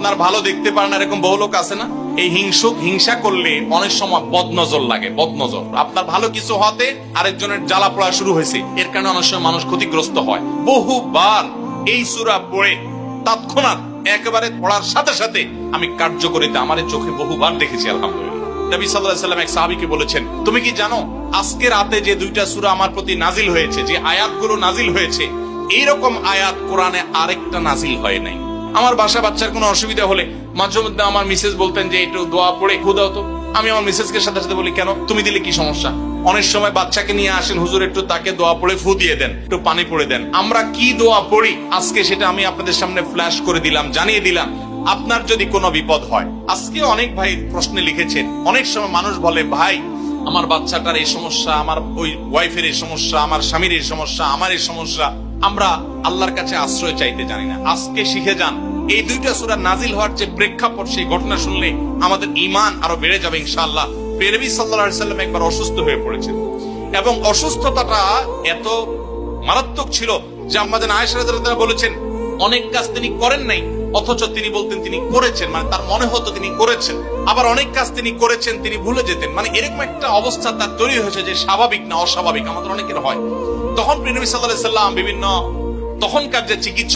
আপনার ভালো দেখতে পারেন এরকম বহু লোক আছে না? এই হিংসা করলে অনেক সময় বদনজর লাগে, বদনজর। আপনার ভালো কিছু হতে আরেকজনের জ্বালা পড়া শুরু হয়েছে, এর কারণে অনেক সময় মানুষ ক্ষতিগ্রস্ত হয়। বহুবার এই সূরা পড়ে তৎক্ষণাৎ একেবারে পড়ার সাথে সাথে আমি কার্যকরিতা আমার চোখে বহুবার দেখেছি, আলহামদুলিল্লাহ। নবী সাল্লাল্লাহু আলাইহি ওয়াসাল্লাম এক সাহাবীকে বলেছেন, তুমি কি জানো আজকে রাতে যে 2টা সূরা আমার প্রতি নাজিল হয়েছে, যে আয়াতগুলো নাজিল হয়েছে, এইরকম আয়াত কোরআনে আরেকটা নাজিল হয় নাই। আমার বাসা বাচ্চার কোনো অসুবিধা হলে মাঝে মধ্যে আমার মিসেস বলতেন যে একটু দোয়া পড়ে খু দাও তো। আমি আমার মিসেসকে সাথে সাথে বলি, কেন, তুমি দিলে কি সমস্যা? অনেক সময় বাচ্চাকে নিয়ে আসেন, হুজুর একটু তাকে দোয়া পড়ে ফু দিয়ে দেন, একটু পানি পড়ে দেন। আমরা কি দোয়া পড়ি আজকে সেটা আমি আপনাদের সামনে ফ্ল্যাশ করে দিলাম, জানিয়ে দিলাম। আপনার যদি কোনো বিপদ হয়, আজকে অনেক ভাই প্রশ্নে লিখেছেন, অনেক সময় মানুষ বলে, ভাই আমার বাচ্চাটার এই সমস্যা, আমার ওই ওয়াইফের এই সমস্যা, আমার স্বামীর এই সমস্যা, আমার এই সমস্যা। আমরা আল্লাহর কাছে আশ্রয় চাইতে জানি না। আজকে শিখে যান, এই 2টা সূরা নাজিল হওয়ার যে প্রেক্ষাপট, সেই ঘটনা শুনলে আমাদের ঈমান আরো বেড়ে যাবে ইনশাআল্লাহ। নবী সাল্লাল্লাহু আলাইহি ওয়াসাল্লাম একবার অসুস্থ হয়ে পড়েছেন এবং অসুস্থতাটা এত মারাত্মক ছিল যে আম্মা জান আয়েশা রাদিয়াল্লাহু তাআলা বলেছেন, অনেক কাজ তিনি করেন নাই অথচ তিনি বলতেন তিনি করেছেন, মানে তার মনে হতো তিনি করেছেন। আবার অনেক কাজ তিনি করেছেন তিনি ভুলে যেতেন, মানে এরকম একটা অবস্থা তার তৈরি হয়েছে যে স্বাভাবিক না অস্বাভাবিক, আমাদের অনেকের হয়। তখন নবী সাল্লাল্লাহু আলাইহি ওয়াসাল্লাম বিভিন্ন তখনকার যে চিকিৎসা